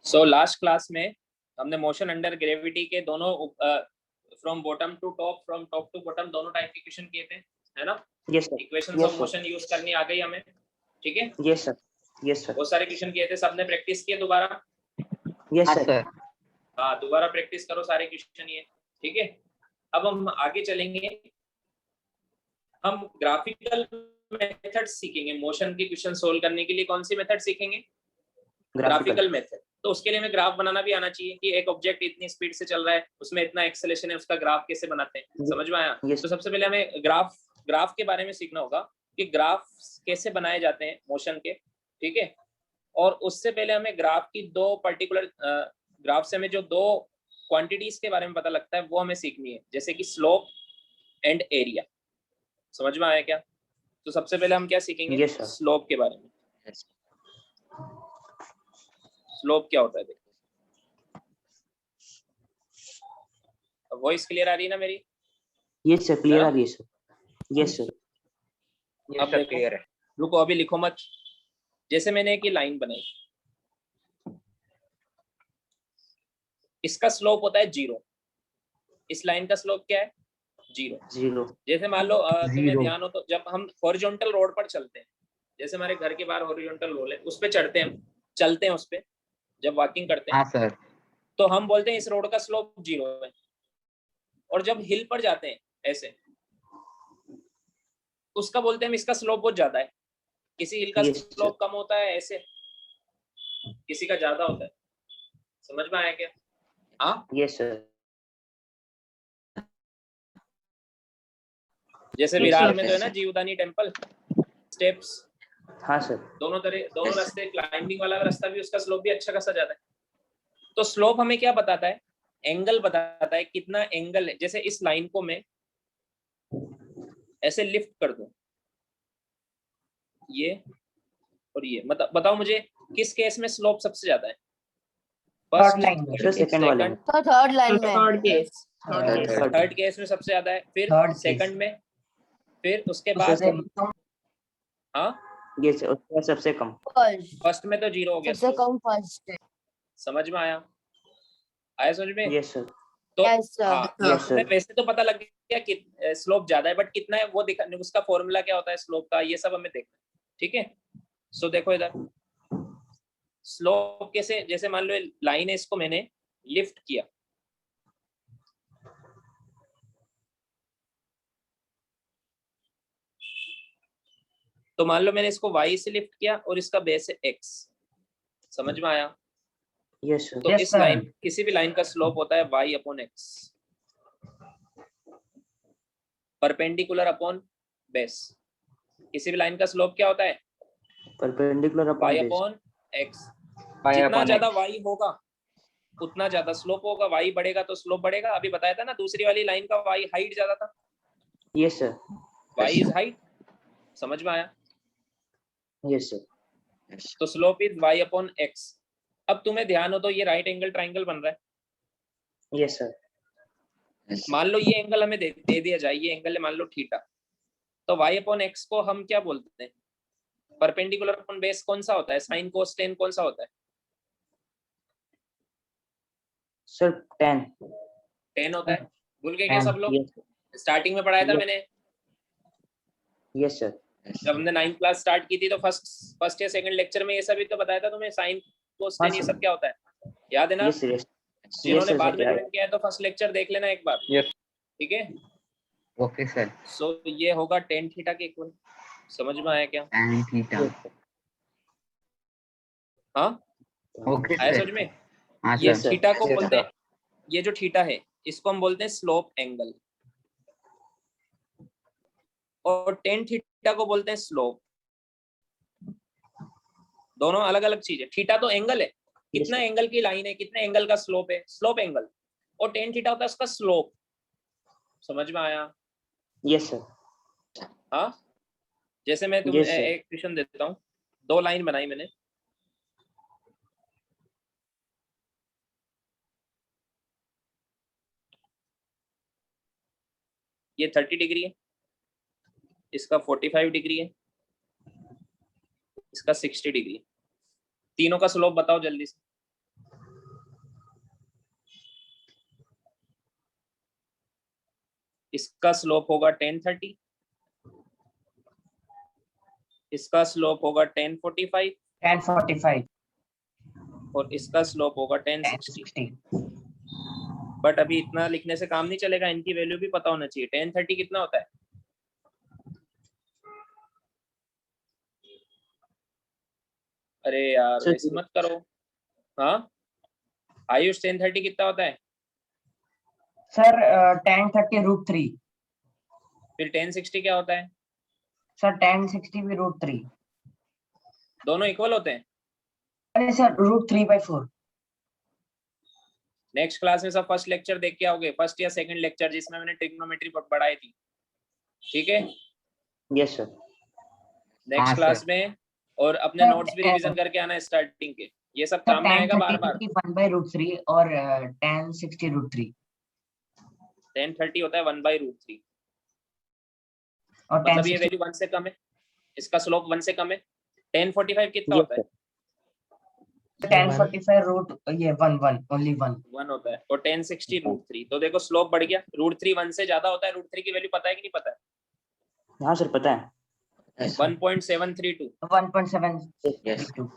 So last class में हमने motion under gravity के दोनों from bottom to top, from top to bottom दोनों टाइप के क्वेश्चन किए थे, है ना? Yes sir. Equations of motion use करनी आ गई हमें, ठीक है? Yes sir. Yes sir. बहुत सारे क्वेश्चन किए थे, सबने प्रैक्टिस किए दोबारा? Yes sir. हाँ, दोबारा प्रैक्टिस करो सारे क्वेश्चन ये, ठीक है? अब हम आगे चलेंगे, हम ग्राफिकल मेथड सीखेंगे मोशन के क्वेश्चन सोल्व करने के लिए। कौन सी मेथड सीखेंगे? Graphical method. तो उसके लिए हमें ग्राफ बनाना भी आना चाहिए कि एक ऑब्जेक्ट इतनी स्पीड से चल रहा है, उसमें इतना एक्सेलेरेशन है, उसका ग्राफ कैसे बनाते हैं, समझ में आया? तो सबसे पहले हमें ग्राफ के बारे में सीखना होगा कि ग्राफ कैसे बनाए जाते हैं मोशन के, ठीक है? और उससे पहले हमें ग्राफ की दो पर्टिकुलर ग्राफ से हमें जो दो क्वांटिटीज के बारे में पता लगता है वो हमें सीखनी है, जैसे कि स्लोप एंड एरिया। समझ में आया क्या? तो सबसे पहले हम क्या सीखेंगे? स्लोप के बारे में। स्लोप क्या होता है? देखो, वॉइस क्लियर आ रही है ना मेरी? यस सर, क्लियर आ रही है सर। Yes sir. अब देखो, क्लियर है। रुको, अभी लिखो मत। जैसे मैंने एक लाइन बनाई, इसका स्लोप होता है 0। इस लाइन का स्लोप क्या है? 0। जैसे मान लो तुम्हें ध्यान हो तो जब हम हॉरिजॉन्टल रोड पर चलते हैं, जैसे हमारे घर के बाहर हॉरिजॉन्टल रोड है, उस पे चढ़ते हैं, चलते हैं उस पे, जब वॉकिंग करते हैं, हाँ सर, तो हम बोलते हैं इस रोड का स्लोप 0 है। और जब हिल पर जाते हैं ऐसे, उसका बोलते हैं हम इसका स्लोप बहुत ज्यादा है। किसी हिल का स्लोप कम होता है ऐसे, किसी का ज्यादा होता है। समझ में आया क्या? हाँ, यस सर। जैसे विरार में तो है ना जीवदानी टेम्पल स्टेप्स। हाँ सर। दोनों रास्ते, क्लाइंबिंग वाला रास्ता भी, उसका स्लोप भी अच्छा खासा ज्यादा है। तो स्लोप हमें क्या बताता है? एंगल बताता है, कितना एंगल है। जैसे इस लाइन को मैं ऐसे लिफ्ट कर दूं, ये और ये, मतलब बताओ मुझे किस केस में स्लोप सबसे ज्यादा है? फर्स्ट, सेकंड वाले में। तो थर्ड लाइन में, थर्ड केस में सबसे ज्यादा है, फिर सेकंड में, फिर उसके बाद हाँ ये सबसे कम। फर्स्ट में तो 0 हो गया, सबसे कम फर्स्ट है। समझ में आया? समझ में? Yes sir. तो Yes, sir. हाँ, हमें वैसे तो पता लग गया कि स्लोप ज्यादा है, बट कितना है वो दिखा, उसका फॉर्मूला क्या होता है स्लोप का, ये सब हमें देखना है, ठीक है? सो देखो इधर स्लोप कैसे, जैसे मान लो लाइन है, इसको मैंने लिफ्ट किया, तो मान लो मैंने इसको y से लिफ्ट किया और इसका बेस है x। समझ में आया? Yes sir. तो इस लाइन, किसी भी लाइन का स्लोप होता है y upon x, perpendicular upon base. किसी भी लाइन का स्लोप क्या होता है? Perpendicular y upon x। जितना ज्यादा y होगा उतना ज्यादा स्लोप होगा, y बढ़ेगा तो स्लोप बढ़ेगा। अभी बताया था ना, दूसरी वाली लाइन का y हाइट ज्यादा था। Yes sir. y is height. समझ में आया? Yes sir. तो slope is y upon x। अब तुम्हें ध्यान हो तो ये राइट एंगल ट्राइंगल बन रहा है। Yes sir. मान लो ये एंगल हमें दे दिया जाए, ये एंगल है मान लो थीटा, तो y अपॉन x को हम क्या बोलते हैं? परपेंडिकुलर अपॉन बेस कौन सा होता है? साइन कोस टेन कौन सा होता है सर? 10 होता है। भूल गए क्या सब लोग? स्टार्टिंग में पढ़ाया था मैंने। Yes sir. जब हमने 9th क्लास स्टार्ट की थी तो फर्स्ट या सेकंड लेक्चर में ये सब भी तो बताया था तुम्हें, साइन कोस टेन ये सब क्या होता है, याद है ना? जिन्होंने बाद में ज्वाइन किया है तो फर्स्ट लेक्चर देख लेना एक बार, ठीक है? Okay sir. सो ये होगा tan थीटा के इक्वल। समझ में आया क्या? tan theta. हाँ, ओके आया सर। समझ में? हाँ ये सर। थीटा को बोलते हैं, ये जो थीटा है इसको हम बोलते हैं स्लोप एंगल, और tan थीटा को बोलते हैं स्लोप। दोनों अलग अलग चीज है। थीटा तो एंगल है, कितना एंगल की लाइन है, कितने एंगल का स्लोप है, स्लोप एंगल। और tan थीटा होता है उसका स्लोप। समझ में आया? Yes sir. हाँ, जैसे मैं तुम्हें एक क्वेश्चन देता हूँ, दो लाइन बनाई मैंने, ये 30 डिग्री है, इसका 45 डिग्री है, इसका 60 डिग्री। तीनों का स्लोप बताओ जल्दी से। इसका स्लोप होगा 1030, इसका स्लोप होगा 1045 1045 और इसका स्लोप होगा 1060। 1060 बट अभी इतना लिखने से काम नहीं चलेगा, इनकी वैल्यू भी पता होना चाहिए। 1030 कितना होता है? अरे यार सर, वैसे मत करो। हाँ आयुष 1030 कितना होता है? सर 1030 √3 फिर 1060 क्या होता है? सर 1060 भी √3 दोनों इक्वल होते हैं। अरे सर √3/4 नेक्स्ट क्लास में सब फर्स्ट लेक्चर देख के आओगे, फर्स्ट या सेकंड लेक्चर जिसमें मैंने ट्रिग्नोमेट्री पढ़ाई थी, ठीक है? Yes sir. नेक्स्ट हाँ, क्लास सर। में, और अपने सर, नोट्स भी रिवीजन करके आना स्टार्टिंग के, ये सब सर काम में आएगा बार बार। 1030 1/√3 और 1060 √3 1030 होता है 1/√3, और मतलब ये 1060 वैल्यू 1 से कम है, इसका स्लोप 1 से कम है। 1045 कितना यस होता है? सर। 1045 रूट ये 1 ओनली 1 1 होता है, और 1060 √3। तो देखो स्लोप बढ़ गया, √3 1 से ज्यादा होता है। √3 की वैल्यू पता है कि नहीं पता है? हाँ सर पता है। 1.732। 1.732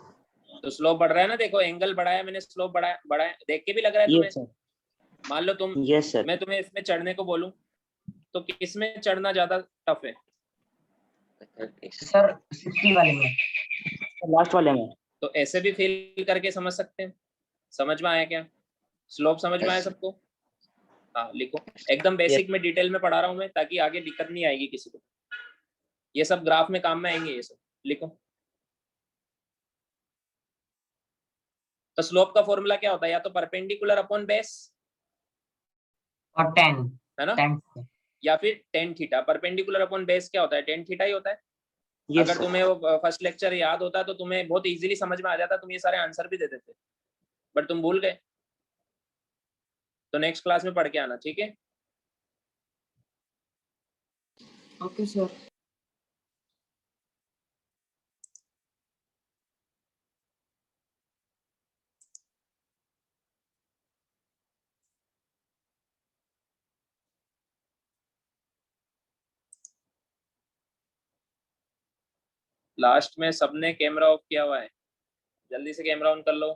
तो स्लोप बढ़ रहा है ना, देखो एंगल बढ़ाया मैंने, स्लोप बढ़ाया बढ़ाया, देख के भी लग रहा है तुम्हें? Yes sir. मान लो तुम, यस सर। मैं तुम्हें इसमें चढ़ने को बोलूं तो किसमें चढ़ना ज्यादा टफ है? सर 60 वाले में लास्ट वाले में। तो ऐसे भी फील करके समझ सकते हैं। समझ में आया क्या? स्लोप समझ में आया सबको? हाँ लिखो, एकदम बेसिक में डिटेल में पढ़ा रहा हूँ मैं, ताकि आगे दिक्कत नहीं आएगी किसी को। ये सब ग्राफ में काम में आएंगे, ये सब लिखो। तो स्लोप का फॉर्मूला क्या होता है? या तो परपेंडिकुलर अपॉन बेस, और 10 है ना, 10 या फिर tan theta. Perpendicular upon base क्या होता है? tan थीटा ही होता है। यस अगर सर। तुम्हें वो फर्स्ट लेक्चर याद होता तो तुम्हें बहुत इजीली समझ में आ जाता, तुम ये सारे आंसर भी दे देते, बट तुम भूल गए। तो नेक्स्ट क्लास में पढ़ के आना, ठीक है? Okay sir. लास्ट में सबने कैमरा ऑफ किया हुआ है, जल्दी से कैमरा ऑन कर लो।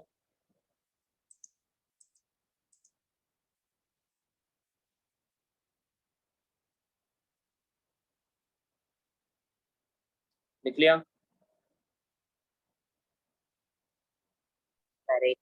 लिख लिया? अरे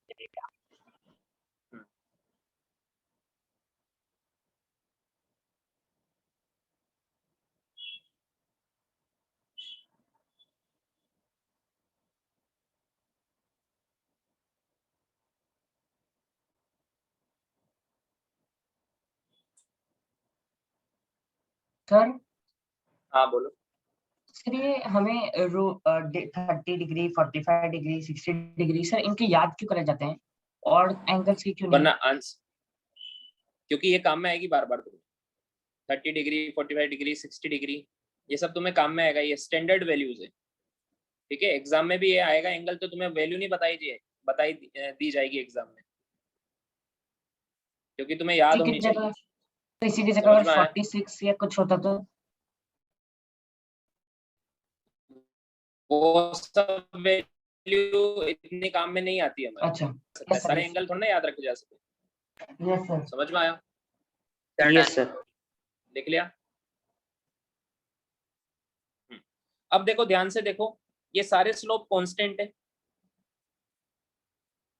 सर हाँ बोलो। सर ये हमें 30 डिग्री 45 डिग्री 60 डिग्री सर इनके याद क्यों करे जाते हैं और एंगल्स की क्यों नहीं? वरना आंसर, क्योंकि ये काम में आएगी बार बार तुम्हें। 30 डिग्री 45 डिग्री 60 डिग्री ये सब तुम्हें काम में आएगा, ये स्टैंडर्ड वैल्यूज है, ठीक है? एग्जाम में भी ये आएगा एंगल, तो तुम्हें वैल्यू नहीं बताई दी जाएगी एग्जाम में, क्योंकि तुम्हें याद होनी चाहिए। तो इसी की जगह समझ अगर में आया? 46 या कुछ होता तो? वो सब वैल्यू इतने काम में नहीं आती है हमारे। अच्छा सारे एंगल थोड़ा ना याद रखे जा सकते। Yes sir. समझ में आया? Yes sir. लिख लिया? अब देखो ध्यान से देखो, ये सारे स्लोप कांस्टेंट है।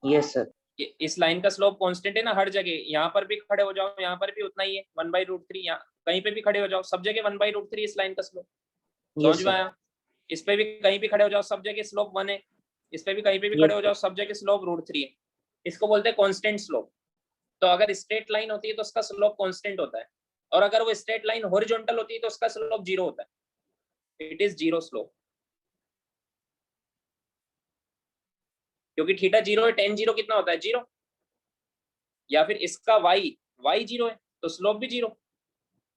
Yes sir. ये इस लाइन का स्लोप कांस्टेंट है ना, हर जगह। यहाँ पर भी खड़े हो जाओ, यहाँ पर भी उतना ही है 1/√3। यहाँ कहीं पे भी खड़े हो जाओ, सब जगह 1/√3 इस लाइन का स्लोप। समझ में आया? इस पे भी कहीं भी खड़े हो जाओ, सब जगह स्लोप 1 है। इस पे भी कहीं पे भी खड़े हो जाओ, सब जगह स्लोप √3 है। इसको बोलते हैं कांस्टेंट स्लोप। तो अगर स्ट्रेट लाइन होती है तो उसका स्लोप कांस्टेंट होता है, और अगर वो स्ट्रेट लाइन हॉरिजॉन्टल होती है तो उसका स्लोप 0 होता है। इट इज 0 स्लोप, क्योंकि थीटा 0 है, tan 0 कितना होता है? 0। या फिर इसका y 0 है तो स्लोप भी 0।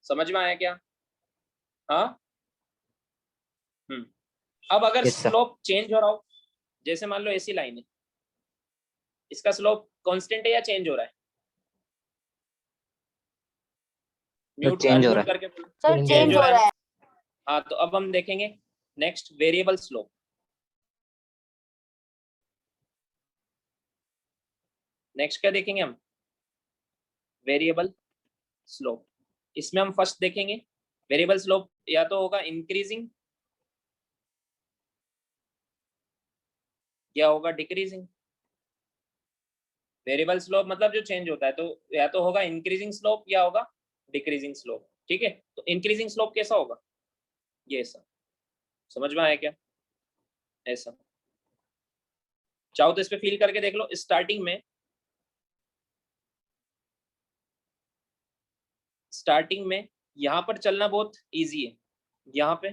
समझ में आया क्या? हाँ। अब अगर Yes, sir. स्लोप चेंज हो रहा हो, जैसे मान लो ऐसी लाइन है, इसका स्लोप कांस्टेंट है या चेंज हो रहा है? म्यूट change हो अनम्यूट रहा है। करके बोलो। सर Change चेंज हो हो रहा है रहा है। हाँ, तो अब हम देखेंगे नेक्स्ट वेरिएबल स्लोप। नेक्स्ट क्या देखेंगे हम? Variable slope. इसमें हम फर्स्ट देखेंगे वेरिएबल स्लोप या तो होगा इंक्रीजिंग या होगा डिक्रीजिंग। वेरिएबल स्लोप मतलब जो चेंज होता है, तो या तो होगा इंक्रीजिंग स्लोप या होगा डिक्रीजिंग स्लोप। ठीक है, तो इंक्रीजिंग स्लोप कैसा होगा? ये ऐसा, समझ में आया क्या? ऐसा। चाहो तो इस पे फील करके देख लो। स्टार्टिंग में यहाँ पर चलना बहुत इजी है, यहाँ पे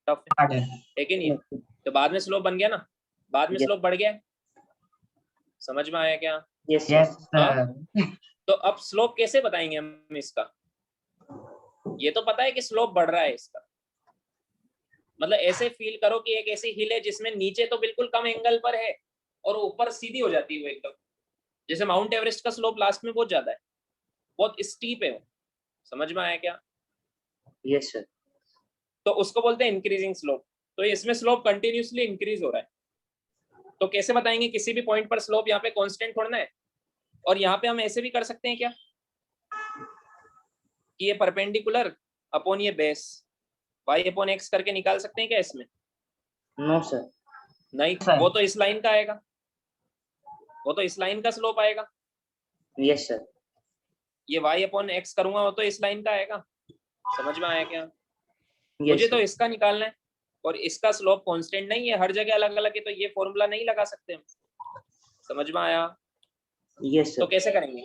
टफ hard है, है। लेकिन ये तो बाद में स्लोप बन गया ना, बाद में Yes. स्लोप बढ़ गया है। समझ में आया क्या? यस Yes हाँ? sir. तो अब स्लोप कैसे बताएंगे हम इसका? ये तो पता है कि स्लोप बढ़ रहा है इसका, मतलब ऐसे फील करो कि एक ऐसी हिल है जिसमें नीचे तो बिल्कुल कम एंगल पर है और ऊपर सीधी हो जाती है वो एकदम। जैसे माउंट एवरेस्ट का स्लोप लास्ट में बहुत ज्यादा है, बहुत स्टीप है वो। समझ में आया क्या? Yes sir. तो उसको बोलते हैं इंक्रीजिंग स्लोप। तो इसमें स्लोप कंटिन्यूसली इंक्रीज हो रहा है। तो कैसे बताएंगे? किसी भी पॉइंट पर स्लोप यहाँ पे कांस्टेंट छोड़ना है, और यहाँ पे हम ऐसे भी कर सकते हैं क्या कि ये परपेंडिकुलर अपॉन ये बेस y अपॉन x करके निकाल सकते हैं क्या इसमें? No sir. नहीं, सर। वो तो इस लाइन का आएगा, वो तो इस लाइन का स्लोप आएगा। Yes sir. ये y अपॉन x करूंगा वो तो इस लाइन का आएगा। समझ में आया क्या? मुझे यस तो सर। इसका निकालना है, और इसका स्लोप कांस्टेंट नहीं है, हर जगह अलग अलग है, तो ये फॉर्मूला नहीं लगा सकते हम। समझ में आया? यस तो सर। कैसे करेंगे?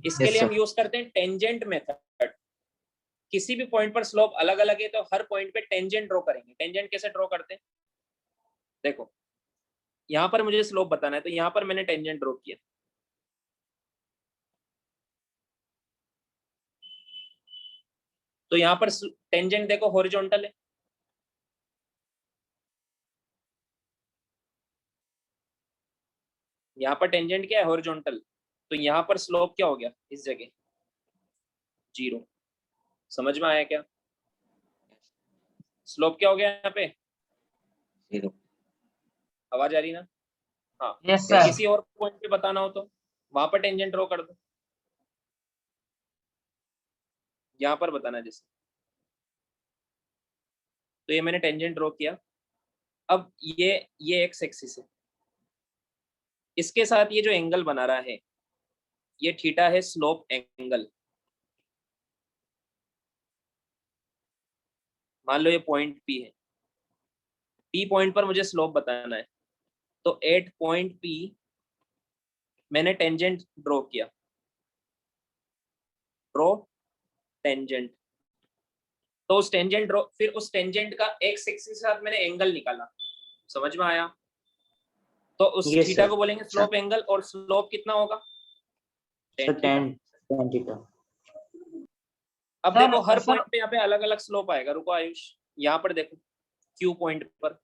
इसके Yes, लिए हम sir. यूज करते हैं टेंजेंट मेथड। किसी भी पॉइंट पर स्लोप अलग अलग है तो हर पॉइंट पे टेंजेंट ड्रॉ करेंगे। टेंजेंट कैसे ड्रॉ करते हैं? देखो, यहाँ पर मुझे स्लोप बताना है, तो यहाँ पर मैंने टेंजेंट ड्रॉ किया। तो यहाँ पर टेंजेंट देखो हॉरिजॉन्टल है, यहाँ पर टेंजेंट क्या है? हॉरिजॉन्टल। तो यहाँ पर स्लोप क्या हो गया इस जगह? 0। समझ में आया क्या? स्लोप क्या हो गया यहाँ पे? 0. आवाज आ रही ना? हाँ। Yes या sir. किसी और पॉइंट पे बताना हो तो वहां पर टेंजेंट ड्रॉ कर दो। यहाँ पर बताना है जैसे, तो ये मैंने टेंजेंट ड्रॉ किया। अब ये एक्स एक्सिस है, इसके साथ ये जो एंगल बना रहा है ये थीटा है, स्लोप एंगल। मान लो ये पॉइंट पी है, पी पॉइंट पर मुझे स्लोप बताना है, तो एट पॉइंट पी मैंने टेंजेंट ड्रॉ किया। Draw tangent. तो उस टेंजेंट ड्रॉ, फिर उस टेंजेंट का एक्स एक्सिस के साथ मैंने एंगल निकाला। समझ में आया? तो उस Yes, थीटा sir. को बोलेंगे स्लोप एंगल, और स्लोप कितना होगा? Sir tan theta. 10 थीटा। अब सर, देखो हर सर- पॉइंट पे यहाँ पे अलग अलग स्लोप आएगा। रुको आयुष, यहाँ पर देखो क्यू पॉइंट पर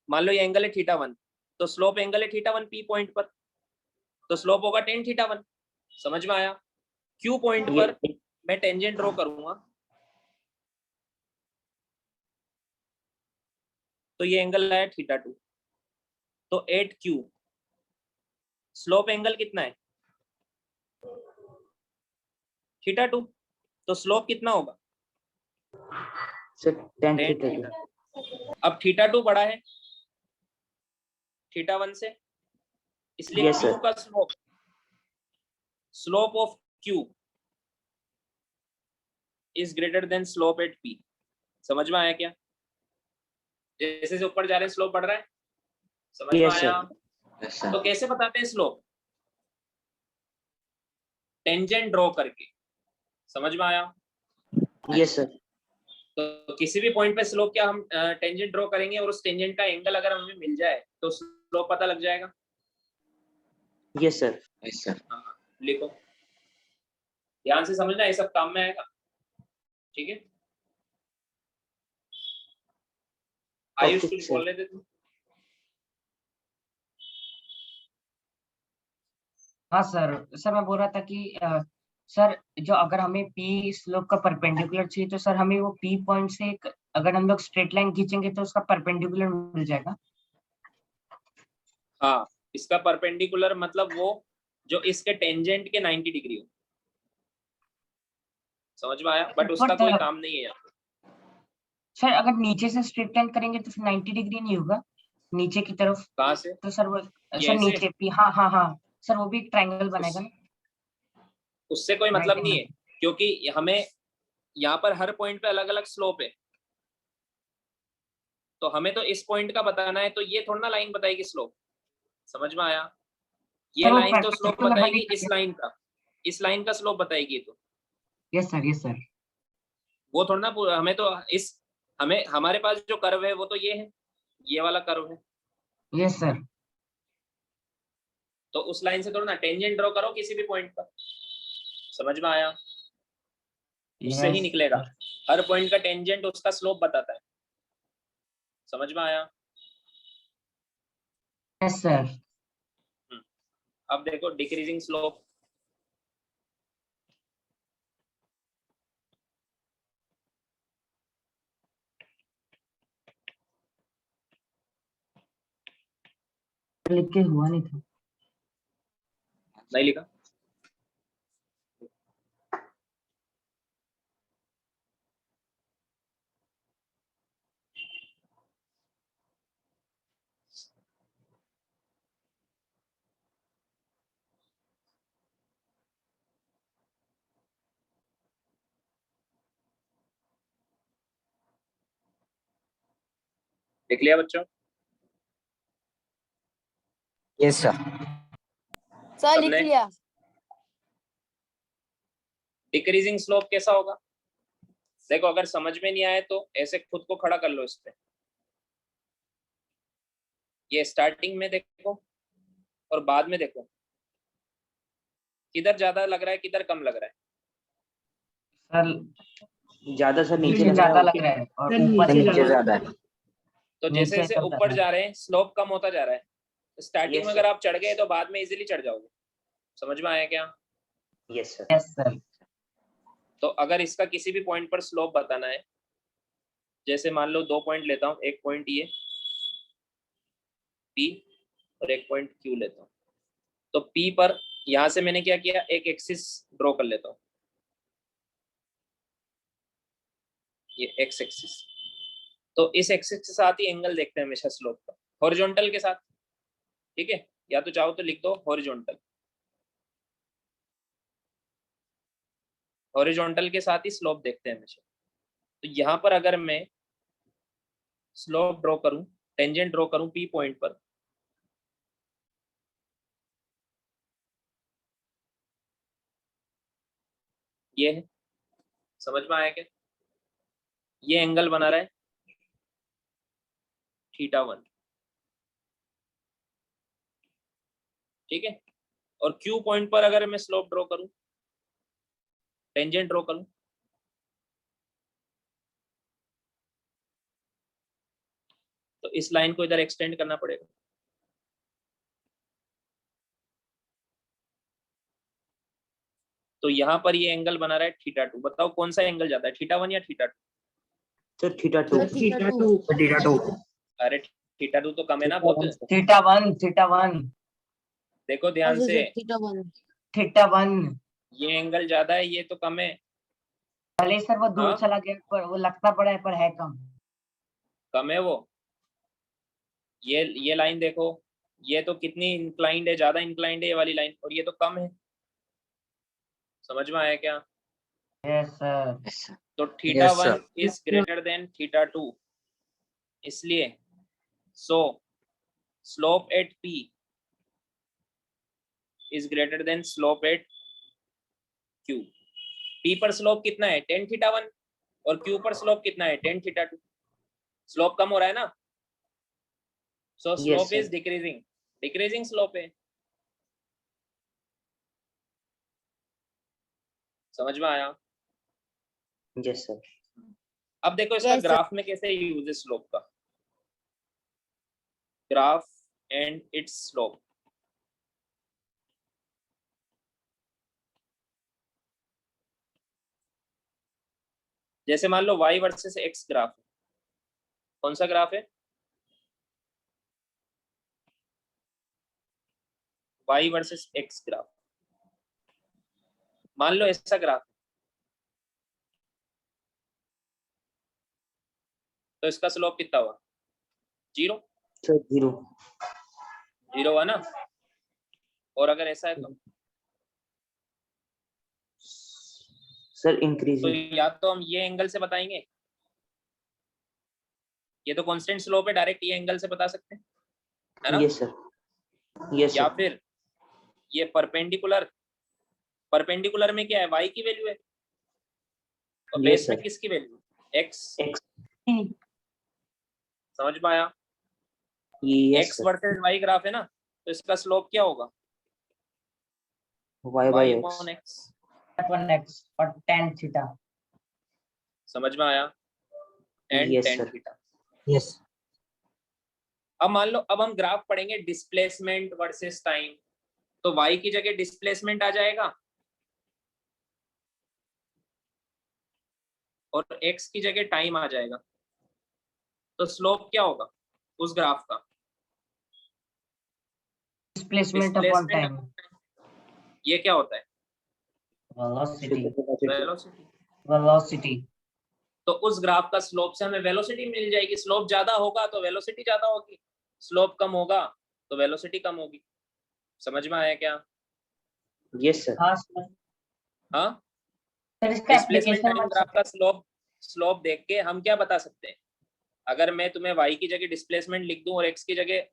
मान लो ये एंगल है थीटा 1, तो स्लोप एंगल है थीटा 1 पी पॉइंट पर, तो स्लोप होगा टेन थीटा 1। समझ में आया? क्यू पॉइंट ये पर मैं टेंजेंट ड्रॉ करूंगा, तो ये एंगल है थीटा 2, तो 8Q। स्लोप एंगल कितना है? थीटा 2, तो स्लोप कितना होगा? Sir 10 tan theta. थीटा। अब थीटा 2 बड़ा है थीटा 1 से, इसलिए Yes, Q sir. का slope of Q is greater than slope at P। समझ में आया क्या? जैसे जैसे ऊपर जा रहे हैं स्लोप बढ़ रहा है। समझ में Yes, आया? sir. Yes, sir. तो कैसे बताते हैं स्लोप? टेंजेंट ड्रॉ करके। समझ में आया? Yes, sir. तो किसी भी पॉइंट पे स्लोप क्या हम टेंजेंट ड्रॉ करेंगे, और उस टेंजेंट का एंगल अगर हमें मिल जाए तो स्लोप पता लग जाएगा। Yes, sir. Yes, sir. हाँ, लिखो, ध्यान से समझना, ये सब काम में आएगा। ठीक है, आयुष Okay, कुछ sir. बोल रहे थे तुम? हाँ सर मैं बोल रहा था कि सर जो अगर हमें पी स्लोप का परपेंडिकुलर चाहिए तो सर हमें वो पी पॉइंट से एक अगर हम लोग स्ट्रेट लाइन खींचेंगे तो उसका परपेंडिकुलर मिल जाएगा। हाँ, इसका परपेंडिकुलर मतलब वो जो इसके टेंजेंट के 90 डिग्री हो। समझ में आया? बट उसका कोई काम नहीं है यहाँ पे। सर अगर नीचे से स्ट्रेट लाइन करेंगे तो फिर 90 डिग्री नहीं होगा नीचे की तरफ। कहाँ से? तो सर वो ये सर ऐसे? नीचे पी, हाँ हाँ हाँ सर वो भी एक ट्रायंगल बनेगा ना, उससे कोई राइट मतलब नहीं एंगल। है, क्योंकि हमें यहाँ पर हर पॉइंट पे अलग अलग स्लोप है, तो हमें तो इस पॉइंट का बताना है, तो ये थोड़ा ना लाइन बताएगी स्लोप। समझ में आया? ये सर वो लाइन तो स्लोप परपेंडिकुलर बताएगी होने का इस क्या? लाइन का, इस लाइन का स्लोप बताएगी। तो यस सर यस सर। वो थोड़ा ना हमें तो इस हमें हमारे पास जो कर्व है वो तो ये है, ये वाला कर्व है, यस सर। तो उस लाइन से थोड़ा ना टेंजेंट ड्रॉ करो किसी भी पॉइंट पर। समझ में आया? उससे ही यस निकलेगा, हर पॉइंट का टेंजेंट उसका स्लोप बताता है। समझ में आया? Yes sir. अब देखो डिक्रीजिंग स्लोप। लिख के हुआ नहीं था। नहीं लिखा? लिख लिया बच्चों? Yes sir. सर लिख सबने? लिया। डिक्रीजिंग स्लोप कैसा होगा? देखो अगर समझ में नहीं आए तो ऐसे खुद को खड़ा कर लो इस पे। ये स्टार्टिंग में देखो और बाद में देखो, किधर ज्यादा लग रहा है किधर कम लग रहा है? सर ज्यादा सर नीचे नीचे लग रहा ज्यादा है, लग रहा है और ऊपर नीचे ज्यादा है। तो जैसे नीचे जैसे कम लग ऊपर रहा है। जा रहे हैं स्लोप कम होता जा रहा है। स्टार्टिंग यस में सर, अगर आप चढ़ गए तो बाद में इजीली चढ़ जाओगे। समझ में आया क्या? Yes sir, yes sir. तो अगर इसका किसी भी पॉइंट पर स्लोप बताना है, जैसे मान लो 2 पॉइंट लेता हूँ, एक पॉइंट ये P और एक पॉइंट Q लेता हूँ। तो P पर यहां से मैंने क्या किया, एक एक्सिस ड्रॉ कर लेता हूँ, ये एक्स एक्सिस। तो इस एक्सिस के साथ ही एंगल देखते हैं हमेशा स्लोप का, हॉरिजॉन्टल के साथ। ठीक है, या तो चाहो तो लिख दो हॉरिजॉन्टल, हॉरिजॉन्टल के साथ ही स्लोप देखते हैं हमेशा। तो यहाँ पर अगर मैं स्लोप ड्रॉ करूं, टेंजेंट ड्रॉ करूं P पॉइंट पर, ये है। समझ में आया क्या? ये एंगल बना रहा है θ1। ठीक है, और Q पॉइंट पर अगर मैं स्लोप ड्रॉ करूं, टेंजेंट ड्रॉ करूं, तो इस लाइन को इधर एक्सटेंड करना पड़ेगा। तो यहाँ पर ये एंगल बना रहा है θ2। बताओ कौन सा एंगल जाता है, θ1 या θ2? Sir θ2, sir θ2। अरे θ2 तो कम है ना बहुत। θ1 देखो ध्यान से, θ1। θ1। ये एंगल ज्यादा है, ये तो कम है। भले सर वो दूर हाँ, चला गया पर वो लगता पड़ा है पर है कम। कम है वो। ये लाइन देखो, ये तो कितनी इंक्लाइंड है, ज्यादा इंक्लाइंड है ये वाली लाइन, और ये तो कम है। समझ में आया क्या? Yes sir. Yes sir. तो yes θ1 sir. Is greater than θ2, इसलिए so slope at P is greater than slope at Q। P पर स्लोप कितना है, tan θ1, और Q पर स्लोप कितना है, tan θ2। स्लोप कम हो रहा है ना, so yes slope sir, is decreasing, decreasing slope है। समझ में आया? यस सर, अब देखो इसका Yes, sir. ग्राफ में कैसे यूज है स्लोप का, ग्राफ एंड इट्स स्लोप। जैसे मान लो y वर्सेस x ग्राफ है, कौन सा ग्राफ है? y versus x graph. मान लो ऐसा ग्राफ है, तो इसका स्लोप कितना हुआ? 0। सर 0। 0 हुआ ना। और अगर ऐसा है तो सर इंक्रीजिंग। या तो हम ये एंगल से बताएंगे, ये तो कांस्टेंट स्लोप है, डायरेक्ट ये एंगल से बता सकते हैं, है ना? यस सर, यस या सर, फिर ये परपेंडिकुलर, परपेंडिकुलर में क्या है? y की वैल्यू है, और Yes, बेस में sir. किसकी वैल्यू? x। x। समझ में आया? Yes x sir, versus y graph है ना, तो इसका स्लोप क्या होगा? y by y x। Upon x। 1x और tan थीटा। समझ में आया? And Yes, ten sir. Theta. Yes. अब मान लो, अब हम ग्राफ पढ़ेंगे डिस्प्लेसमेंट वर्सेस टाइम, तो y की जगह डिस्प्लेसमेंट आ जाएगा और x की जगह टाइम आ जाएगा, तो स्लोप क्या होगा उस ग्राफ का? Displacement upon time. ये क्या होता है? वेलोसिटी। वेलोसिटी। वेलोसिटी। तो उस ग्राफ का स्लोप से हमें वेलोसिटी मिल जाएगी। स्लोप ज्यादा होगा तो वेलोसिटी ज्यादा होगी, स्लोप कम होगा तो वेलोसिटी कम होगी। समझ में आया क्या? Yes, sir. हाँ सर। हाँ, सर इसका डिस्प्लेसमेंट एप्लीकेशन टाइम ग्राफ का स्लोप देख के हम क्या बता सकते हैं? अगर मैं तुम्हें y की जगह डिस्प्लेसमेंट लिख दूं और x की जगह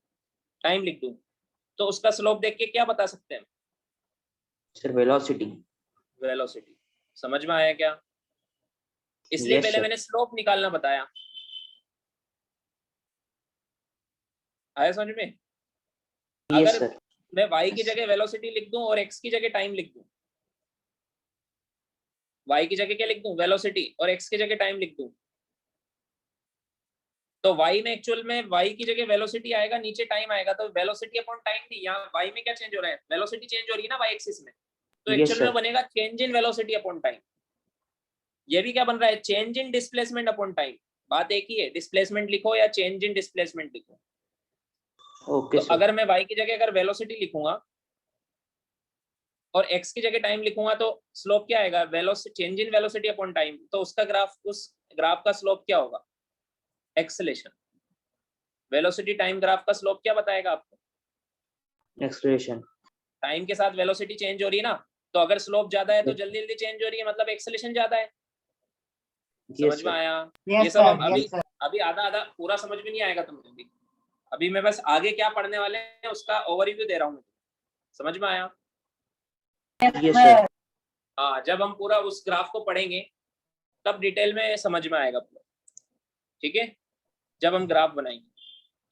टाइम लिख दूं, तो उसका स्लोप देख के क्या बता सकते हैं? Sir, velocity. वेलोसिटी। समझ में आया क्या? इसलिए Yes, पहले sir. मैंने स्लोप निकालना बताया। आया समझ में? Yes, अगर sir. मैं y की जगह वेलोसिटी लिख दूं और x की जगह टाइम लिख दूं, y की जगह क्या लिख दूं? वेलोसिटी, और x की जगह टाइम लिख दूं, तो y में एक्चुअल में y की जगह वेलोसिटी आएगा, नीचे टाइम आएगा, तो वेलोसिटी अपॉन टाइम नहीं, यहाँ y में क्या चेंज हो रहा है? वेलोसिटी चेंज हो रही है ना y एक्सिस में, तो Yes, एक्चुअल sir. में बनेगा change in velocity upon time. ये भी क्या बन रहा है? Change in displacement upon time. बात एक ही है, डिस्प्लेसमेंट लिखो या चेंज इन डिस्प्लेसमेंट लिखो। Okay, तो sir. अगर मैं y की जगह अगर वेलोसिटी लिखूंगा और x की जगह टाइम लिखूंगा, तो स्लोप क्या आएगा? Velocity, change in velocity upon time. तो उसका ग्राफ, उस ग्राफ का स्लोप क्या होगा? एक्सेलेरेशन। वेलोसिटी टाइम ग्राफ का स्लोप क्या बताएगा आपको? Acceleration. टाइम के साथ वेलोसिटी चेंज हो रही है ना, तो अगर स्लोप ज्यादा है तो जल्दी जल्दी चेंज हो रही है, मतलब एक्सेलेरेशन ज्यादा है। Yes, समझ में sir. आया? ये यस सब हम सर, अभी यस सर। अभी आधा आधा पूरा समझ में नहीं आएगा तुम्हें अभी। अभी मैं बस आगे क्या पढ़ने वाले हैं उसका ओवरव्यू दे रहा हूँ। समझ में आया? Yes, sir. हाँ, जब हम पूरा उस ग्राफ को पढ़ेंगे तब डिटेल में समझ में आएगा पूरा। ठीक है, जब हम ग्राफ बनाएंगे।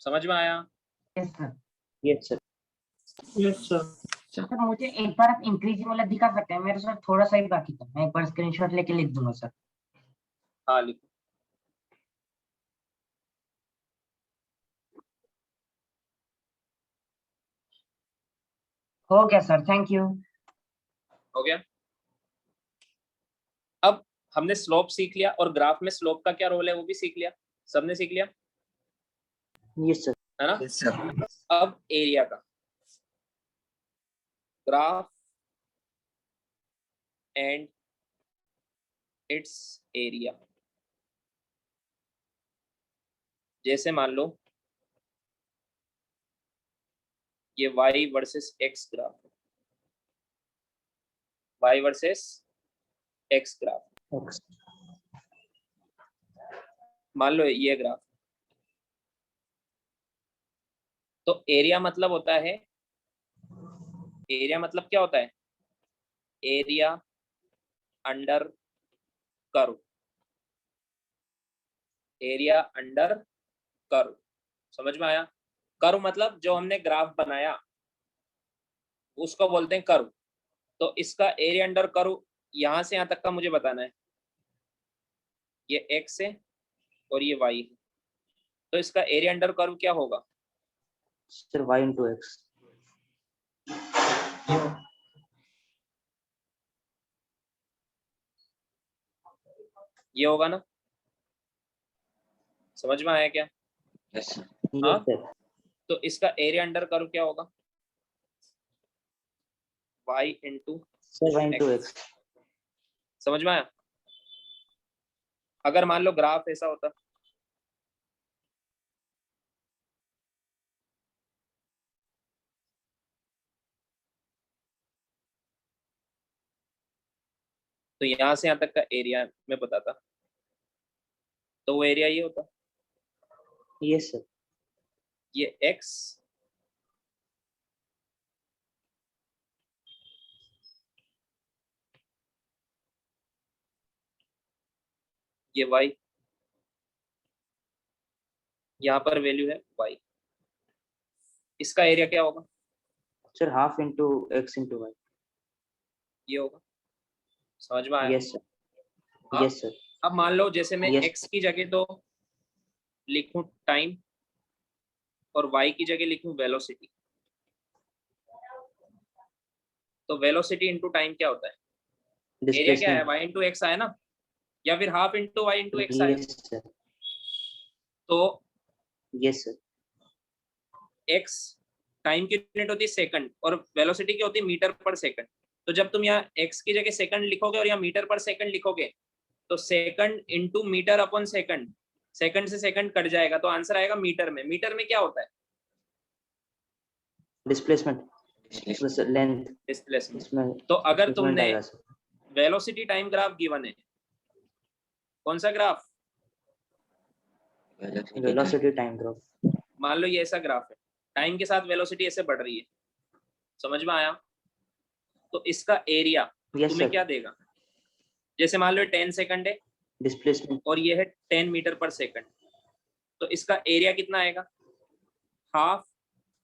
समझ में आया? Yes sir. Yes, sir. Sir मुझे एक बार आप इंक्रीजिंग वाला दिखा सकते हैं? मेरे सर थोड़ा सा ही बाकी था, मैं एक बार स्क्रीनशॉट लेके लिख दूंगा सर। हाँ लिखो। हो गया सर, थैंक यू। हो गया। अब हमने स्लोप सीख लिया और ग्राफ में स्लोप का क्या रोल है वो भी सीख लिया, सबने सीख लिया, Yes, sir. है ना? Yes, sir. अब एरिया का, ग्राफ एंड इट्स एरिया। जैसे मान लो ये y वर्सेस x ग्राफ है, y versus x graph. X. मान लो ये ग्राफ, तो एरिया मतलब होता है, एरिया मतलब क्या होता है? Area under curve, area under curve. समझ में आया? कर्व मतलब जो हमने ग्राफ बनाया उसको बोलते हैं कर्व। तो इसका एरिया अंडर कर्व यहां से यहां तक का मुझे बताना है, ये x है और ये y है, तो इसका एरिया अंडर कर्व क्या होगा? Sir, y into x. ये होगा ना, समझ में आया क्या? Yes, sir. हाँ? Yes, sir. तो इसका एरिया अंडर कर्व क्या होगा? y into Sir, y into x. समझ में आया? अगर मान लो ग्राफ ऐसा होता, तो यहाँ से यहाँ तक का एरिया मैं बताता, तो वो एरिया ये होता, Yes, sir. ये x ये y, यहाँ पर वैल्यू है y, इसका एरिया क्या होगा? Sir, half into x into y. ये होगा, समझ में आया? Yes, sir. हाँ? Yes, sir. अब मान लो जैसे मैं Yes. x की जगह तो लिखूं टाइम और y की जगह लिखूं वेलोसिटी, तो वेलोसिटी इंटू टाइम क्या होता है? एरिया क्या है? Displacement. y इंटू एक्स आया ना, या फिर half into y into x आया? Yes, sir. तो Yes, sir. x टाइम की यूनिट होती है सेकंड और वेलोसिटी की होती है मीटर पर सेकंड। तो जब तुम यहाँ x की जगह सेकंड लिखोगे और यहाँ मीटर पर सेकंड लिखोगे तो second into metre upon second, second से सेकंड कट जाएगा तो आंसर आएगा मीटर में। मीटर में क्या होता है? Displacement. Plus length. डिस्प्लेसमेंट। इसमें तो अगर displacement तुमने आएगा, sir. Velocity time graph given है, कौन सा ग्राफ? Velocity time graph. मान लो ये ऐसा ग्राफ है, टाइम के साथ वेलोसिटी ऐसे बढ़ रही है, समझ में आया? तो इसका एरिया Yes, तुम्हें sir. क्या देगा? जैसे मान लो 10 सेकंड है Displacement. और ये है 10 मीटर पर सेकंड, तो इसका एरिया कितना आएगा? Half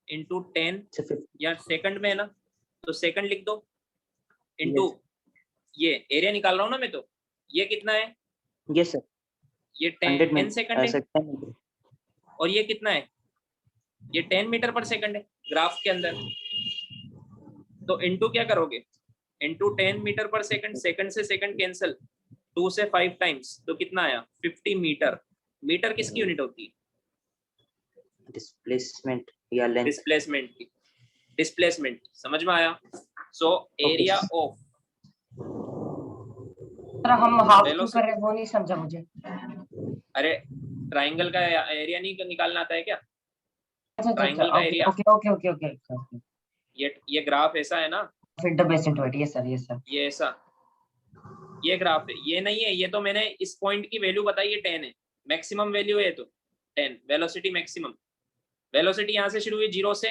into 10, Sir, 50. या सेकंड में है ना तो सेकंड लिख दो, इंटू ये एरिया निकाल रहा हूँ ना मैं, तो ये कितना है? Yes, sir. ये 100 10 minutes. सेकंड है, Sir, 10 minutes. और ये कितना है? ये 10 मीटर पर सेकंड है ग्राफ के अंदर। तो इंटू क्या करोगे? इंटू 10 मीटर पर सेकंड, सेकंड से सेकंड कैंसिल, 2 से 5 टाइम्स, तो कितना आया? 50 मीटर। मीटर किसकी यूनिट होती है? Displacement या length. डिस्प्लेसमेंट की। डिस्प्लेसमेंट, समझ में आया? सो एरिया ऑफ, सर हम हाफ क्यों Velocity- कर रहे हैं वो नहीं समझा मुझे। अरे ट्राइंगल का एरिया नहीं निकालना आता है क्या? अच्छा अच्छा Triangle का okay area। Okay okay okay okay. ये ग्राफ ऐसा है ना, फिर the base into it, yes sir yes sir. ये ऐसा, ये ग्राफ है, ये नहीं है, ये तो मैंने इस पॉइंट की वैल्यू बताई है 10 है, मैक्सिमम वैल्यू है तो 10, वेलोसिटी मैक्सिमम। वेलोसिटी यहाँ से शुरू हुई 0 से,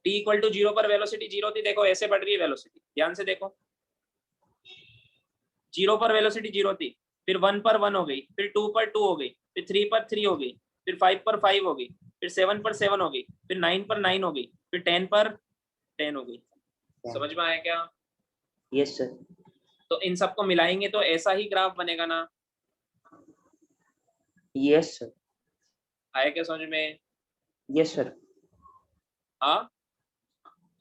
t इक्वल टू 0 पर वेलोसिटी 0 थी, देखो ऐसे बढ़ रही है वेलोसिटी, ध्यान से देखो। 0 पर वेलोसिटी 0 थी, फिर 1 पर 1 हो गई, फिर 2 पर 2 हो गई, फिर 3 पर 3 हो गई, फिर 5 पर 5 हो गई, फिर 7 पर 7 हो गई, फिर 9 पर 9 हो गई, फिर 10 पर 10 हो गई। समझ में आया क्या? Yes, sir. तो इन सबको मिलाएंगे तो ऐसा ही ग्राफ बनेगा ना? Yes, sir. आया क्या समझ में? Yes, sir. हाँ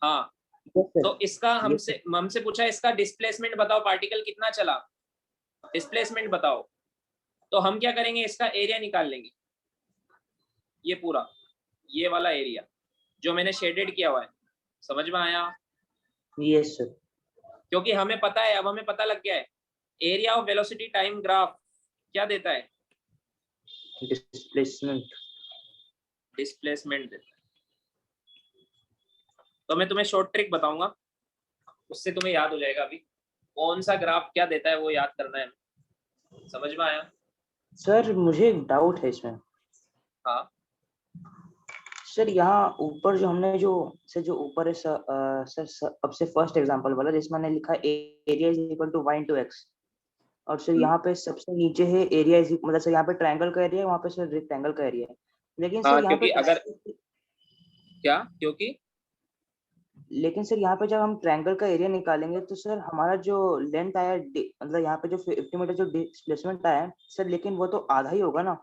हाँ। Yes, sir. तो इसका हमसे पूछा इसका डिस्प्लेसमेंट बताओ, पार्टिकल कितना चला, डिस्प्लेसमेंट बताओ। तो हम क्या करेंगे, इसका एरिया निकाल लेंगे, ये पूरा ये वाला एरिया जो मैंने शेडेड किया हुआ है। समझ में आया? Yes, sir. क्योंकि हमें पता है, अब हमें पता लग गया है area of velocity time graph क्या देता है? Displacement. डिस्प्लेसमेंट देता है। तो मैं तुम्हें शॉर्ट ट्रिक बताऊंगा, उससे तुम्हें याद हो जाएगा। अभी कौन सा ग्राफ क्या देता है वो याद करना है। समझ में आया? सर मुझे एक डाउट है इसमें। हाँ सर यहाँ ऊपर जो हमने जो ऊपर है सर अब से फर्स्ट एग्जांपल वाला जिसमें मैंने लिखा area is equal to y into x, और सर यहाँ पे सबसे नीचे है एरिया इज मतलब सर यहाँ पे ट्रायंगल का एरिया है, वहाँ पे सर रेक्टेंगल का एरिया है। लेकिन हाँ, सर यहाँ क्योंकि पे अगर क्या क्योंकि लेकिन सर यहाँ पे जब हम ट्रायंगल का एरिया निकालेंगे तो सर हमारा जो लेंथ आया मतलब यहाँ पे जो 50 मीटर जो डिस्प्लेसमेंट आया है सर, लेकिन वो तो आधा ही होगा ना।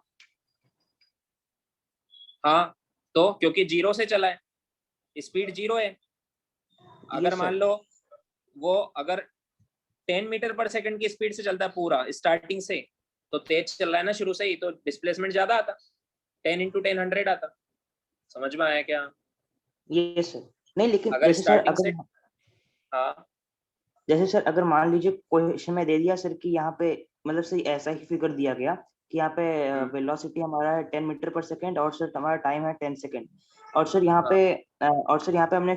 हाँ, तो क्योंकि 0 से चला है, स्पीड 0 है। अगर मान लो वो अगर 10 मीटर पर सेकंड की स्पीड से चलता है पूरा स्टार्टिंग से, तो तेज चल रहा है ना शुरू से ही, तो डिस्प्लेसमेंट ज्यादा आता, 10 × 10 100 आता। समझ में आया क्या? Yes sir. नहीं लेकिन अगर जैसे सर स्टार्टिंग से, अगर हाँ जैसे सर अगर मान लीजिए क्वेश्चन में दे दिया सर कि यहाँ पे मतलब सही ऐसा ही फिगर दिया गया कि यहाँ पे वेलोसिटी हमारा है 10 मीटर पर सेकेंड और सर हमारा टाइम है 10 सेकेंड, और सर यहाँ पे हमने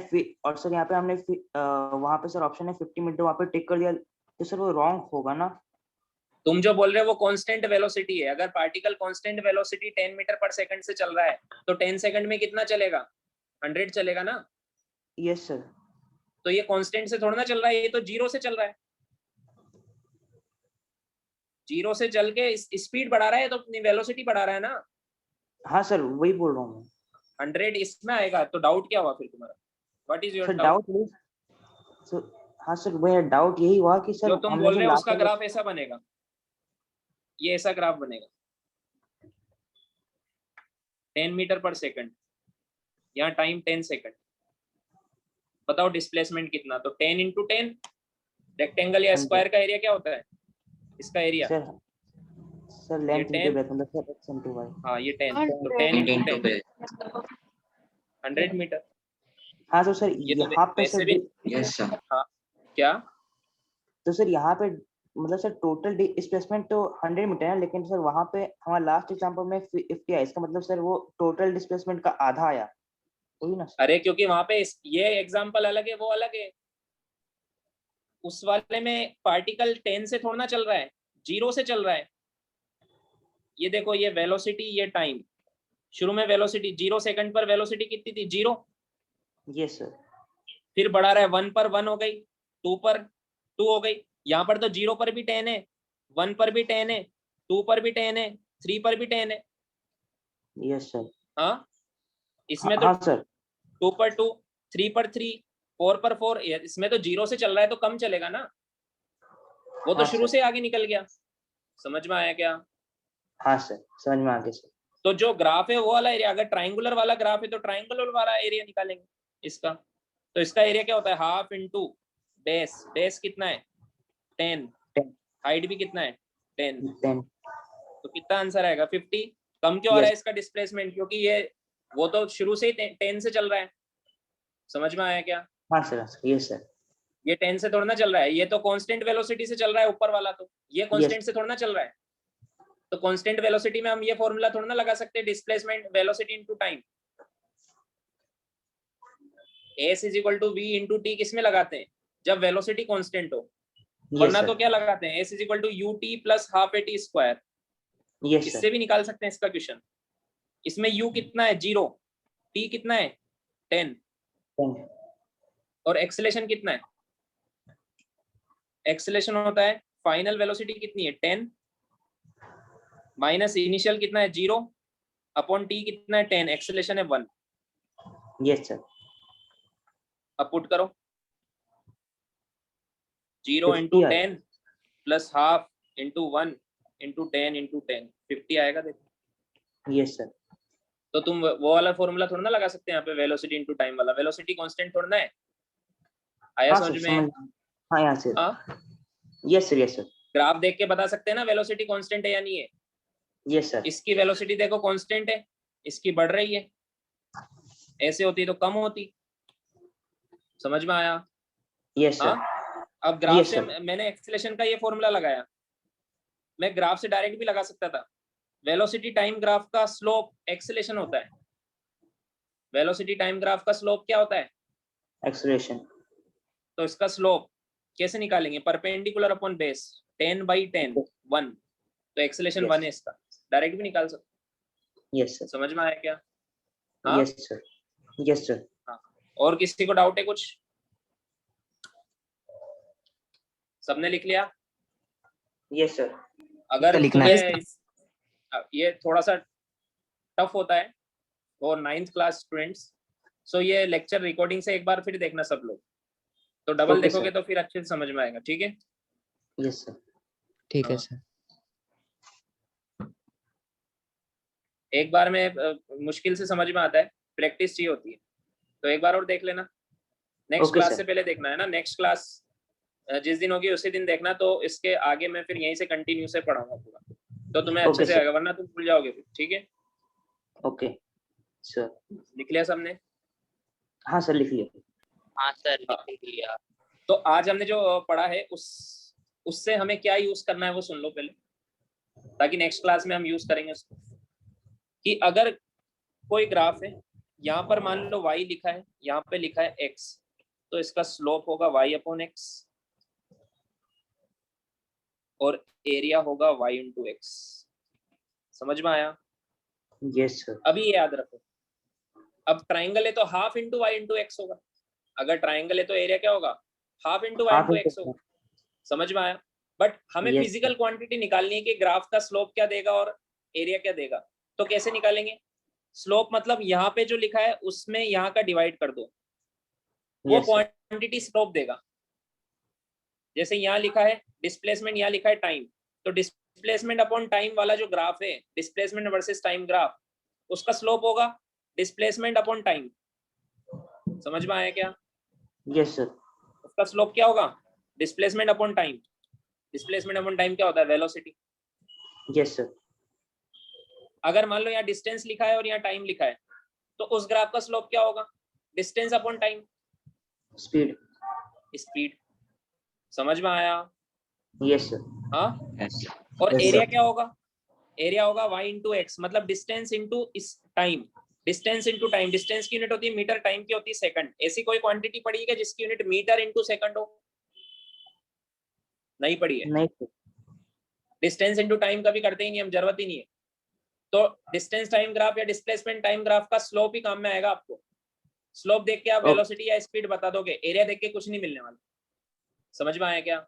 वहाँ पे सर ऑप्शन है 50 मीटर वहाँ पे टिक कर दिया, तो सर वो रॉन्ग होगा ना? तुम जो बोल रहे हो वो कांस्टेंट वेलोसिटी है। अगर पार्टिकल कांस्टेंट वेलोसिटी 10 मीटर पर सेकंड से चल रहा है तो 10 सेकंड में कितना चलेगा? 100 चलेगा ना। Yes sir. तो ये कांस्टेंट से थोड़ा ना चल रहा है, ये तो जीरो से चल रहा है। जीरो से चल के स्पीड बढ़ा रहा है तो अपनी वेलोसिटी बढ़ा रहा है ना। हाँ सर वही बोल रहा हूँ 100 इसमें आएगा, तो डाउट क्या हुआ फिर तुम्हारा? What is your sir. Doubt? हाँ सर वही डाउट यही हुआ कि सर जो तुम हमने बोल जो रहे हो उसका लास्ट ग्राफ ऐसा बनेगा, ये ऐसा ग्राफ बनेगा 10 मीटर पर सेकंड, यहाँ टाइम 10 सेकंड। बताओ डिस्प्लेसमेंट कितना? तो 10 × 10, रेक्टेंगल या स्क्वायर का एरिया क्या होता है? इसका एरिया सर लेंथ ये इंटू 10, ब्रेथ मतलब सर x इंटू y। हाँ ये 10, तो 10 × 10 100 मीटर। हाँ तो सर ये तो यहाँ पे वैसे सर भी, Yes, sir. हाँ क्या? तो सर यहाँ पे मतलब सर टोटल डिस्प्लेसमेंट तो 100 मीटर है, लेकिन सर वहाँ पे हमारा लास्ट एग्जांपल में 50 आया, इसका मतलब सर वो टोटल डिस्प्लेसमेंट का आधा आया, वही ना सर? अरे क्योंकि वहां पे ये एग्जांपल अलग है, वो अलग है। उस वाले में पार्टिकल 10 से थोड़ा ना चल रहा है, जीरो से चल रहा है। ये देखो, ये वेलोसिटी, ये टाइम। शुरू में वेलोसिटी 0 सेकंड पर वेलोसिटी कितनी थी? 0। Yes sir. फिर बढ़ा रहा है, 1 पर 1 हो गई, 2 पर 2 हो गई। यहाँ पर तो 0 पर भी 10 है, 1 पर भी 10 है, 2 पर भी 10 है, 3 पर भी 10 है। Yes sir. हाँ इसमें तो हाँ सर। 2 पर 2, 3 पर 3, 4 पर 4। इसमें तो 0 से चल रहा है तो कम चलेगा ना, वो तो हाँ शुरू सर। से आगे निकल गया। समझ में आया क्या? हाँ सर समझ में आ गया सर। तो जो ग्राफ है वो वाला एरिया, अगर ट्राइंगुलर वाला ग्राफ है तो ट्राइंगुलर वाला एरिया निकालेंगे इसका। तो इसका एरिया क्या होता है? Half into base. बेस कितना है? 10। 10 हाइट भी कितना है? 10। 10। तो कितना आंसर आएगा? 50। कम क्यों आ रहा है यस। इसका डिस्प्लेसमेंट? क्योंकि ये वो तो शुरू से ही 10 से चल रहा है। समझ में आया क्या? हाँ सर। Yes sir. ये 10 से थोड़ा ना चल रहा है, ये तो कांस्टेंट वेलोसिटी से चल रहा है ऊपर वाला, तो ये कांस्टेंट से थोड़ा ना चल रहा है। तो कांस्टेंट वेलोसिटी में हम ये फॉर्मूला थोड़ा ना लगा सकते, displacement velocity into time. s = v × t किसमें लगाते हैं? जब वेलोसिटी कांस्टेंट हो, वरना तो क्या लगाते हैं? s = ut + ½ at²। यस इससे सर। भी निकाल सकते हैं इसका क्वेश्चन। इसमें u कितना है? 0। t कितना है? 10। 10। और एक्सेलेरेशन कितना है? एक्सेलेरेशन होता है, फाइनल वेलोसिटी कितनी है? 10 माइनस इनिशियल कितना है? 0 अपॉन t कितना है? 10। एक्सेलेरेशन है 1। Yes sir. अब पुट करो, 0 × 50 10 + ½ × 1 × 10 × 10, 50 आएगा। देखो, यस सर। तो तुम वो वाला फॉर्मूला थोड़ा ना लगा सकते हैं यहाँ पे, वेलोसिटी इनटू टाइम वाला। वेलोसिटी कांस्टेंट थोड़ा ना है। आया हाँ समझ सर में? हाँ यहाँ सर। हाँ, yes sir. Yes sir. Graph देख के बता सकते हैं ना वेलोसिटी कांस्टेंट है या नहीं है। Yes sir. इसकी वेलोसिटी देखो कांस्टेंट है, इसकी बढ़ रही है। ऐसे होती तो कम होती। समझ में आया? Yes sir. हाँ, अब ग्राफ Yes, से sir. मैंने एक्सेलेरेशन का ये फॉर्मूला लगाया, मैं ग्राफ से डायरेक्ट भी लगा सकता था। वेलोसिटी टाइम ग्राफ का स्लोप एक्सेलेरेशन होता है। वेलोसिटी टाइम ग्राफ का स्लोप क्या होता है? एक्सेलरेशन। तो इसका स्लोप कैसे निकालेंगे? Perpendicular upon base, 10/10 1। तो एक्सेलेरेशन 1 है इसका, डायरेक्ट भी निकाल सकते। Yes sir. समझ में आया क्या? हाँ? Yes sir. Yes sir. हाँ, और किसी को डाउट है कुछ? सबने लिख लिया? Yes sir. अगर लिखना है। ये थोड़ा सा टफ होता है और 9th क्लास स्टूडेंट्स, सो ये लेक्चर रिकॉर्डिंग से एक बार फिर देखना सब लोग, तो डबल Okay, देखोगे sir. तो फिर अच्छे से समझ में आएगा। ठीक है? Yes sir. ठीक है हाँ। सर। एक बार में मुश्किल से समझ में आता है, प्रैक्टिस चाहिए होती है। तो एक बार और देख लेना। Next Okay, class sir. से पहले देखना है ना। नेक्स्ट क्लास जिस दिन होगी उसी दिन देखना, तो इसके आगे मैं फिर यहीं से कंटिन्यू से पढ़ाऊंगा पूरा। तो तुम्हें अच्छे Okay, से sir. आएगा, वरना तुम भूल जाओगे फिर। ठीक है, ओके सर। लिख लिया सबने? हाँ सर, लिख लिया। हाँ सर, लिख लिया। तो आज हमने जो पढ़ा है उससे हमें क्या यूज करना है वो सुन लो पहले, ताकि नेक्स्ट क्लास में हम यूज करेंगे उसको। कि अगर कोई ग्राफ है, यहाँ पर मान लो y लिखा है, यहाँ पे लिखा है x, तो इसका स्लोप होगा y/x और एरिया होगा y × x। समझ में आया? Yes sir. अभी ये याद रखो, अब ट्राइंगल है तो हाफ इंटू y × x होगा। अगर ट्राइंगल है तो एरिया क्या होगा? हाफ इंटू y × x होगा। समझ में आया? बट हमें Yes, फिजिकल क्वांटिटी निकालनी है कि ग्राफ का स्लोप क्या देगा और एरिया क्या देगा। तो कैसे निकालेंगे? स्लोप मतलब यहाँ पे जो लिखा है उसमें यहाँ का डिवाइड कर दो, वो Yes, sir. क्वांटिटी स्लोप देगा। जैसे यहाँ लिखा है डिस्प्लेसमेंट, यहाँ लिखा है टाइम, तो डिस्प्लेसमेंट अपॉन टाइम वाला जो ग्राफ है, डिस्प्लेसमेंट वर्सेस टाइम ग्राफ, उसका स्लोप होगा डिस्प्लेसमेंट अपॉन टाइम। समझ में आया क्या? Yes sir. उसका स्लोप क्या होगा? Displacement upon time. Displacement upon time क्या होता है? वेलोसिटी। Yes sir. अगर मान लो यहाँ डिस्टेंस लिखा है और यहाँ टाइम लिखा है, तो उस ग्राफ का स्लोप क्या होगा? Distance upon time, speed. Speed. समझ में आया? Yes sir. हाँ। और Yes, एरिया sir. क्या होगा? एरिया होगा y × x, मतलब डिस्टेंस इंटू इस time. Distance into time, distance की यूनिट होती है मीटर, टाइम की होती है सेकंड। ऐसी कोई क्वांटिटी पड़ी है जिसकी यूनिट मीटर इंटू सेकंड हो? नहीं पड़ी है। नहीं सर। डिस्टेंस इंटू टाइम कभी करते ही नहीं हम, जरूरत ही नहीं है। तो डिस्टेंस टाइम ग्राफ या डिस्प्लेसमेंट टाइम ग्राफ का स्लोप ही काम में आएगा आपको। स्लोप देख के आप Okay. वेलोसिटी या स्पीड बता दोगे, एरिया देख के कुछ नहीं मिलने वाला। समझ में आया क्या?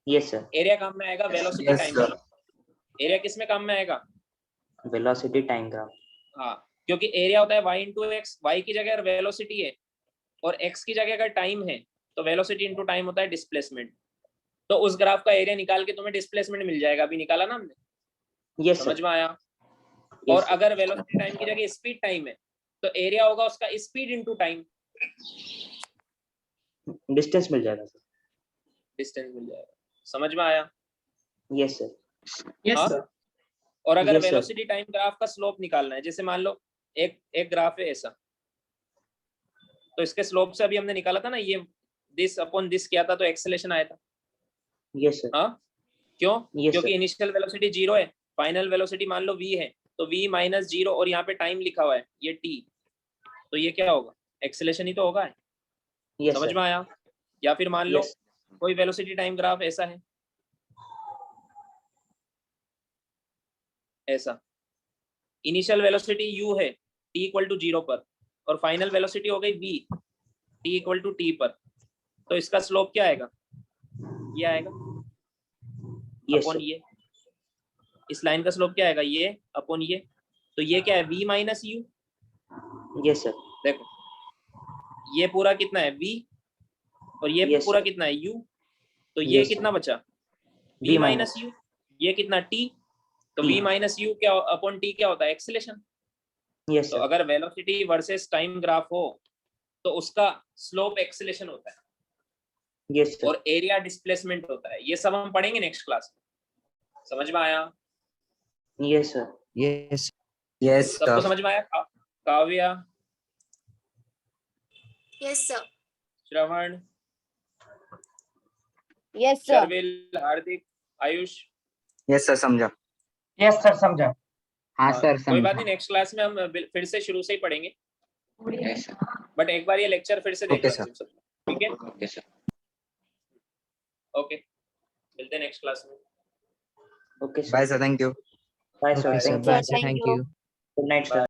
Yes sir. एरिया काम में आएगा velocity Yes, time sir. Graph. Area किस में काम में आएगा? Velocity time graph. हाँ, क्योंकि एरिया होता है y × x, y की जगह अगर वेलोसिटी है और x की जगह अगर टाइम है, तो वेलोसिटी इंटू टाइम होता है डिस्प्लेसमेंट। तो उस ग्राफ का एरिया निकाल के तुम्हें डिस्प्लेसमेंट मिल जाएगा। अभी निकाला ना हमने? यस समझ सर। में आया? Yes, और sir. अगर वेलोसिटी टाइम की जगह स्पीड टाइम है, तो एरिया होगा उसका स्पीड इंटू टाइम, डिस्टेंस मिल जाएगा सर। डिस्टेंस मिल जाएगा। समझ में आया? Yes sir. हाँ? और अगर Yes, sir. Velocity time graph का स्लोप निकालना है, जैसे मान लो एक ग्राफ है ऐसा, तो इसके स्लोप से अभी हमने निकाला था ना, ये दिस अपॉन दिस किया था तो एक्सेलेरेशन आया था। Yes sir. हाँ, क्यों? Yes, क्योंकि sir. इनिशियल वेलोसिटी 0 है, फाइनल वेलोसिटी मान लो v है, तो v - 0 और यहाँ पे टाइम लिखा हुआ है ये t, तो ये क्या होगा? एक्सेलेरेशन ही तो होगा। Yes, समझ sir. में आया? या फिर मान लो Yes. कोई वेलोसिटी टाइम ग्राफ ऐसा है, ऐसा इनिशियल वेलोसिटी u है t = 0 पर, और फाइनल वेलोसिटी हो गई v t = t पर, तो इसका स्लोप क्या आएगा? ये आएगा Yes, अपॉन sir. ये। इस लाइन का स्लोप क्या आएगा? ये अपॉन ये। तो ये क्या है? v - u। Yes, sir. देखो ये पूरा कितना है? v, और ये Yes, पूरा sir. कितना है? u। तो ये Yes, sir. कितना बचा? V v minus. - u। ये कितना? t। तो T. v - u क्या अपॉन t क्या होता है? एक्सेलेरेशन। Yes, तो sir. अगर वेलोसिटी वर्सेस टाइम ग्राफ हो तो उसका स्लोप एक्सेलेरेशन होता है Yes, sir. और एरिया डिस्प्लेसमेंट होता है। ये सब हम पढ़ेंगे नेक्स्ट क्लास में। समझ में आया? Yes, sir. Yes. Yes, सबको sir. समझ में आया? Kavya, Yes, sir. श्रवण, Yes, sir. शर्विल, हार्दिक, आयुष। Yes, sir. समझा। यस सर, समझा। हाँ हाँ, सर, कोई बात समझा। नहीं, नेक्स्ट क्लास में हम फिर से शुरू से ही पढ़ेंगे, Yes, sir. बट एक बार ये लेक्चर फिर से देख Okay, लो sir. तुम सब। ठीक है? Okay, sir. ओके, मिलते हैं नेक्स्ट क्लास में। Okay, sir. Bye, sir. Thank you. Bye, sir. Okay, sir. Thank you. Bye, sir. Thank you. Good night, sir.